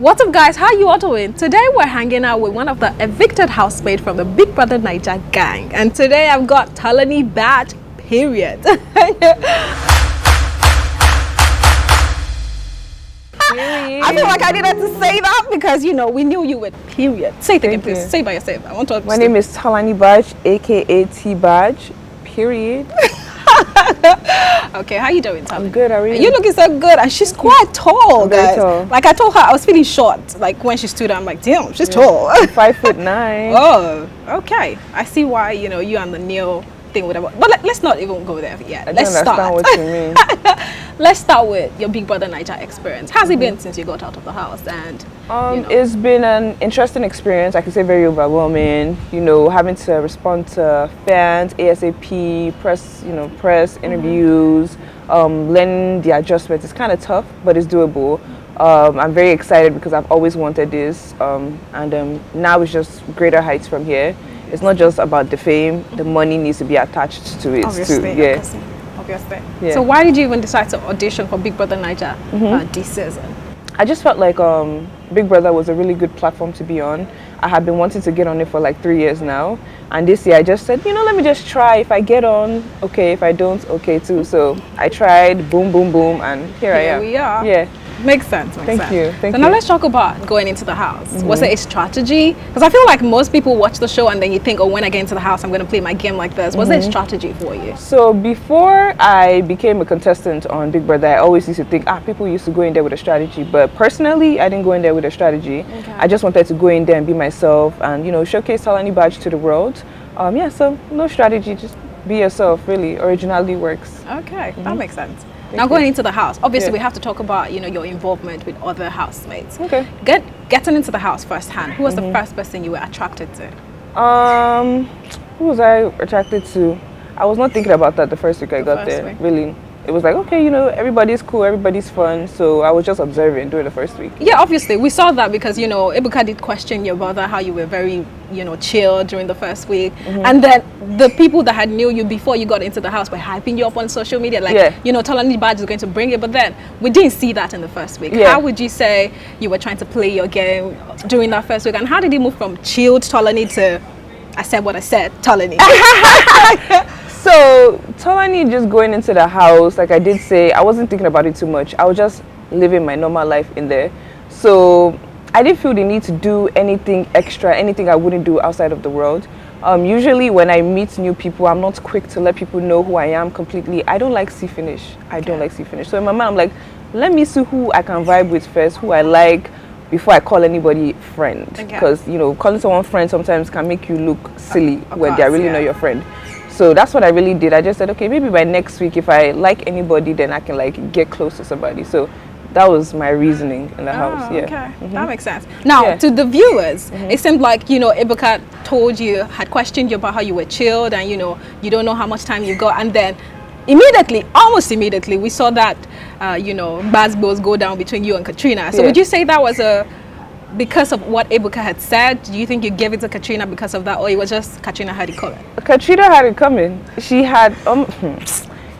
What's up, guys? How you all doing? Today we're hanging out with one of the evicted housemates from the Big Brother Naija gang, and today I've got Tolani Baj, period. I feel like I needed to say that because we knew you with period. Say it again, please. Say it by yourself. I want to. My name is Tolani Baj, aka T-Baj, period. Okay, how you doing, Tolani? I'm good. How are you? You're looking so good, and she's quite tall, guys. Tall. Like I told her, I was feeling short. Like when she stood, I'm like, damn, she's tall. I'm 5'9". Oh, okay. I see why you and the Neil thing, whatever. But let's not even go there yet. Let's start. What you mean. Let's start with your Big Brother Naija experience. How's it been since you got out of the house? And it's been an interesting experience. I can say very overwhelming. Having to respond to fans ASAP, press interviews, learning the adjustments. It's kind of tough, but it's doable. I'm very excited because I've always wanted this, and now it's just greater heights from here. It's not just about the fame; the money needs to be attached to it too. Yeah. Obviously. Yeah. So why did you even decide to audition for Big Brother Naija this season? I just felt like Big Brother was a really good platform to be on. I had been wanting to get on it for like 3 years now, and this year I just said, let me just try. If I get on, okay. If I don't, okay too. So I tried, boom, boom, boom, and here I am. We are. Yeah. Makes sense. Thank you. So now let's talk about going into the house. Was it a strategy? Because I feel like most people watch the show and then you think, oh, when I get into the house, I'm going to play my game like this. Was it a strategy for you? So before I became a contestant on Big Brother, I always used to think, people used to go in there with a strategy. But personally, I didn't go in there with a strategy. Okay. I just wanted to go in there and be myself and, showcase Tolani to the world. So no strategy, just be yourself, really. Originality works. Okay, that makes sense. Now going into the house, obviously we have to talk about your involvement with other housemates. Okay. Getting into the house firsthand, who was the first person you were attracted to? Who was I attracted to? I was not thinking about that the first week I got there. Really. It was like, okay, everybody's cool, everybody's fun. So I was just observing during the first week. Yeah, obviously. We saw that because, Ebuka did question your brother, how you were very, chill during the first week. And then the people that had knew you before you got into the house were hyping you up on social media. Like, TolaniBaj is going to bring it. But then we didn't see that in the first week. Yeah. How would you say you were trying to play your game during that first week? And how did you move from chilled Tolani to, I said what I said, Tolani? So, Tolani just going into the house, like I did say, I wasn't thinking about it too much. I was just living my normal life in there. So, I didn't feel the need to do anything extra, anything I wouldn't do outside of the world. Usually when I meet new people, I'm not quick to let people know who I am completely. I don't like see finish. Don't like see finish. So in my mind, I'm like, let me see who I can vibe with first, who I like, before I call anybody friend. Because, calling someone friend sometimes can make you look silly when they're really not your friend. So that's what I really did. I just said, okay, maybe by next week, if I like anybody, then I can get close to somebody. So that was my reasoning in the house. Yeah. Okay, that makes sense. Now, to the viewers, it seemed like, Ebuka had questioned you about how you were chilled and, you don't know how much time you got. And then almost immediately, we saw that, Bazbos go down between you and Katrina. So would you say that was because of what Ebuka had said? Do you think you gave it to Katrina because of that, or it was just Katrina had it coming? Katrina had it coming. She had,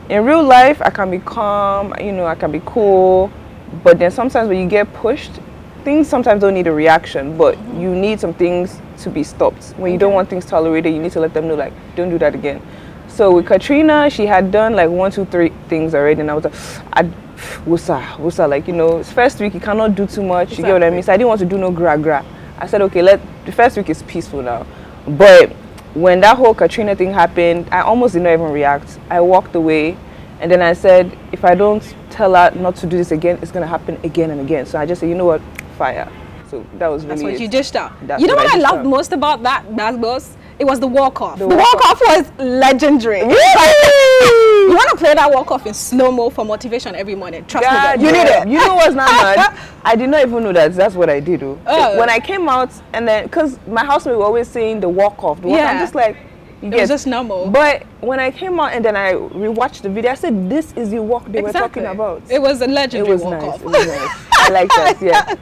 in real life, I can be calm, I can be cool, but then sometimes when you get pushed, things sometimes don't need a reaction, but you need some things to be stopped. When you don't want things tolerated, you need to let them know, like, don't do that again. So with Katrina, she had done like 1, 2, 3 things already, and I was like, wusa, like, first week you cannot do too much. You get what I mean? So I didn't want to do no gra. I said, okay, the first week is peaceful now. But when that whole Katrina thing happened, I almost did not even react. I walked away, and then I said, if I don't tell her not to do this again, it's gonna happen again and again. So I just said, you know what, fire. So that was really. That's what you dished out. You know what I loved most about that Bazbos? It was the walk-off. The walk-off was legendary. You want to play that walk-off in slow-mo for motivation every morning. Trust me, you need it. You know what's not mad? I did not even know that's what I did. Though. When I came out, and then, because my housemate were always saying the walk-off. I'm just like, it was just normal. But when I came out and then I rewatched the video, I said, this is the walk they were talking about. It was a legendary walk-off. It was nice. I like that, yeah.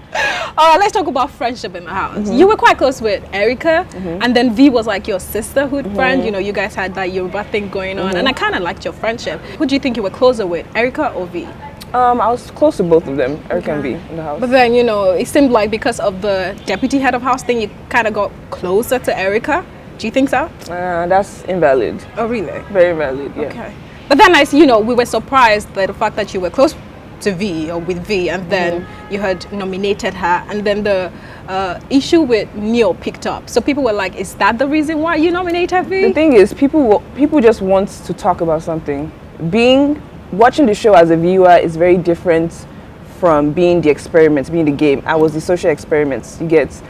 Let's talk about friendship in the house. You were quite close with Erica, and then Vee was like your sisterhood friend. You guys had that Yoruba thing going on, and I kind of liked your friendship. Who do you think you were closer with, Erica or Vee? I was close to both of them, Erica and Vee, in the house. But then, you know, it seemed like because of the deputy head of house thing, you kind of got closer to Erica. Do you think so? That's invalid. Oh, really? Very valid, yeah. Okay. But then, you know, we were surprised by the fact that you were close to Vee or with Vee, and then you had nominated her, and then the issue with Neil picked up. So people were like, is that the reason why you nominated Vee? The thing is, people just want to talk about something. Watching the show as a viewer is very different from being the experiment, being the game. I was the social experiments, you get.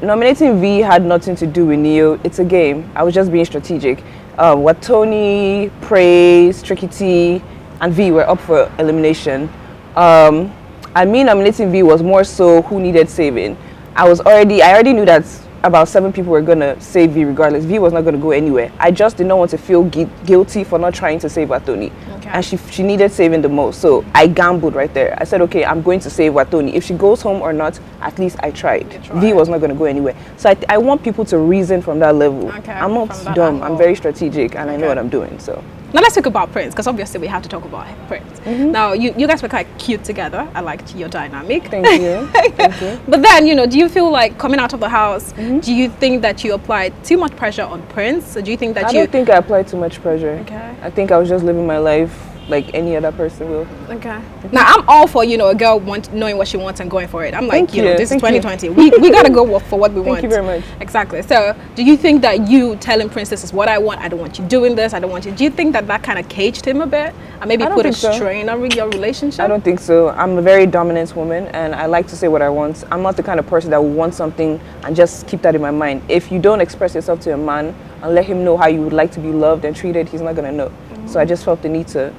Nominating Vee had nothing to do with Neil. It's a game. I was just being strategic. What Tony, Praise, Tricky T, and Vee were up for elimination. And me nominating Vee was more so who needed saving. I already knew that about 7 people were gonna save Vee regardless. Vee was not gonna go anywhere. I just did not want to feel guilty for not trying to save Watoni. Okay. And she needed saving the most. So I gambled right there. I said, okay, I'm going to save Watoni. If she goes home or not, at least I tried. Vee was not gonna go anywhere. So I want people to reason from that level. Okay. I'm not dumb. I'm very strategic, and I know what I'm doing. So. Now let's talk about Prince, because obviously we have to talk about Prince. Now you guys were quite cute together. I liked your dynamic. Thank you. Thank you. But then, you know, do you feel like coming out of the house, do you think that you applied too much pressure on Prince? Or do you think that I don't think I applied too much pressure. Okay. I think I was just living my life like any other person will. Okay. Now I'm all for, you know, a girl knowing what she wants and going for it. I'm like, you know, this is 2020. We gotta go for what we want. Thank you very much. Exactly. So do you think that you telling Prince, this is what I want, I don't want you doing this, I don't want you, do you think that kind of caged him a bit and maybe put a strain on your relationship? I don't think so. I'm a very dominant woman, and I like to say what I want. I'm not the kind of person that will want something and just keep that in my mind. If you don't express yourself to a man and let him know how you would like to be loved and treated, he's not gonna know. So I just felt the need to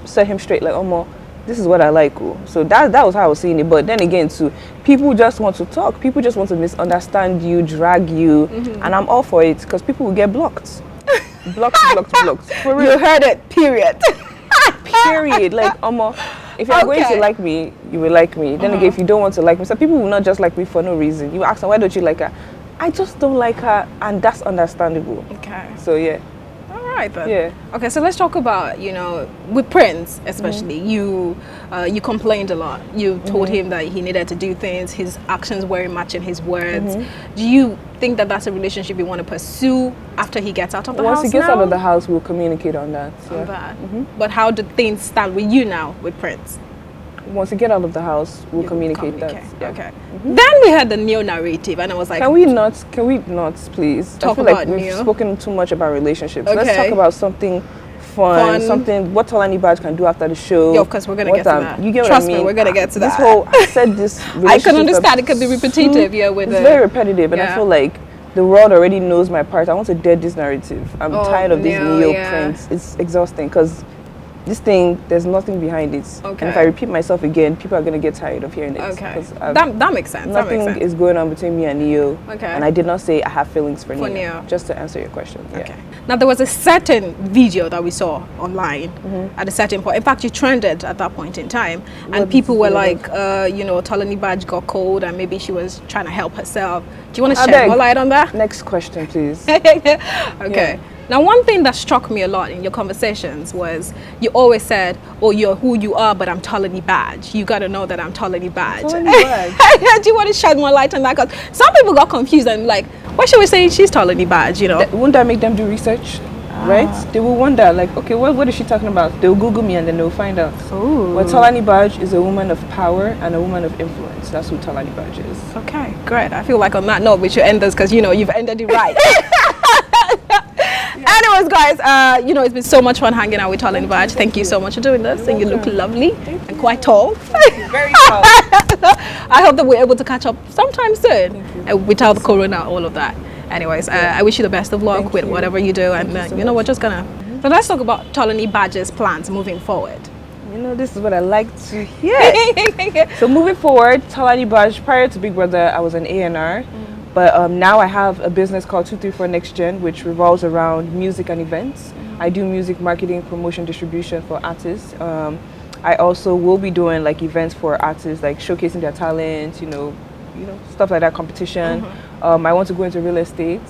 set him straight, like, Omo, this is what I like. So that was how I was seeing it. But then again, too, people just want to talk. People just want to misunderstand you, drag you, and I'm all for it, because people will get blocked. blocked. For real. You heard it, period. Period. Like, Omo, if you're going to like me, you will like me. Then again, if you don't want to like me, some people will not just like me for no reason. You ask them, why don't you like her? I just don't like her, and that's understandable. Okay. So, yeah. Right then. Yeah. Okay, so let's talk about, you know, with Prince especially, you complained a lot. You told him that he needed to do things, his actions weren't matching his words. Do you think that that's a relationship you want to pursue after he gets out of the house? Once he gets out of the house, we'll communicate on that. On that. But how do things stand with you now with Prince? Once you get out of the house, we'll communicate that. Yeah. Okay. Then we had the Neil narrative, and I was like, Can we not, please? Talk I feel about like we've Neil. spoken too much about relationships. Let's talk about something fun, something what TolaniBaj can do after the show. Yeah, of course, we're gonna get to that. You get Trust what I mean? me, we're gonna get to that. This whole, I said this. I can understand it can be repetitive. It's very repetitive, and I feel like the world already knows my part. I want to dead this narrative. I'm tired of this Neil Prince. It's exhausting, because this thing, there's nothing behind it. Okay. And if I repeat myself again, people are going to get tired of hearing it. Okay. That makes sense. Nothing is going on between me and Neo. Okay. And I did not say I have feelings for Neo. Just to answer your question. Okay. Now, there was a certain video that we saw online at a certain point. In fact, you trended at that point in time. And people were like, you know, TolaniBaj got cold and maybe she was trying to help herself. Do you want to shed more light on that? Next question, please. Okay. Yeah. Now, one thing that struck me a lot in your conversations was you always said, oh, you're who you are, but I'm TolaniBaj. You got to know that I'm TolaniBaj. Do you want to shed more light on that? Because some people got confused and like, why should we say she's TolaniBaj, you know? Wouldn't that make them do research? Right? They will wonder, like, okay, what is she talking about? They'll Google me and then they'll find out. Ooh. But TolaniBaj is a woman of power and a woman of influence. That's who TolaniBaj is. Okay, great. I feel like on that note, we should end this because, you know, you've ended it right. Anyways, guys, you know, it's been so much fun hanging out with TolaniBaj. Thank you so much for doing this. And you look lovely and quite tall. Very tall. I hope that we're able to catch up sometime soon without the corona, all of that. Anyways, I wish you the best of luck with whatever you do. And, you know, we're just gonna... So let's talk about TolaniBaj's plans moving forward. You know, this is what I like to hear. So moving forward, TolaniBaj, prior to Big Brother, I was an A&R. But now I have a business called 234 Next Gen, which revolves around music and events. I do music marketing, promotion, distribution for artists. I also will be doing like events for artists, like showcasing their talent, you know, stuff like that, competition. I want to go into real estate.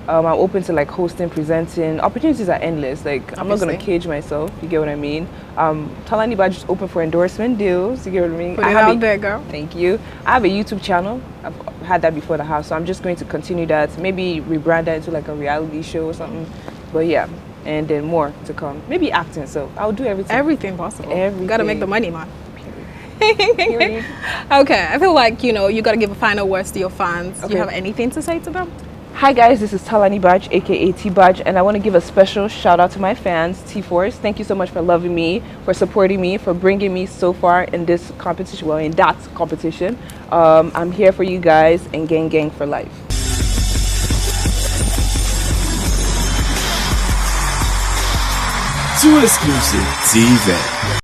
I'm open to like hosting, presenting. Opportunities are endless. Like I'm not gonna cage myself. You get what I mean? TolaniBaj is open for endorsement deals. You get what I mean? Put it out there, girl. Thank you. I have a YouTube channel. I've had that before the house, so I'm just going to continue that. Maybe rebrand that into like a reality show or something. But yeah, and then more to come. Maybe acting. So I'll do everything. Everything possible. Everything. You gotta make the money, man. Period. Okay, I feel like you gotta give a final words to your fans. Okay. Do you have anything to say to them? Hi guys, this is Tolani Baj, aka T-Baj, and I want to give a special shout out to my fans, T-Force. Thank you so much for loving me, for supporting me, for bringing me so far in this competition, well, in that competition. I'm here for you guys, and gang gang for life. Too exclusive TV.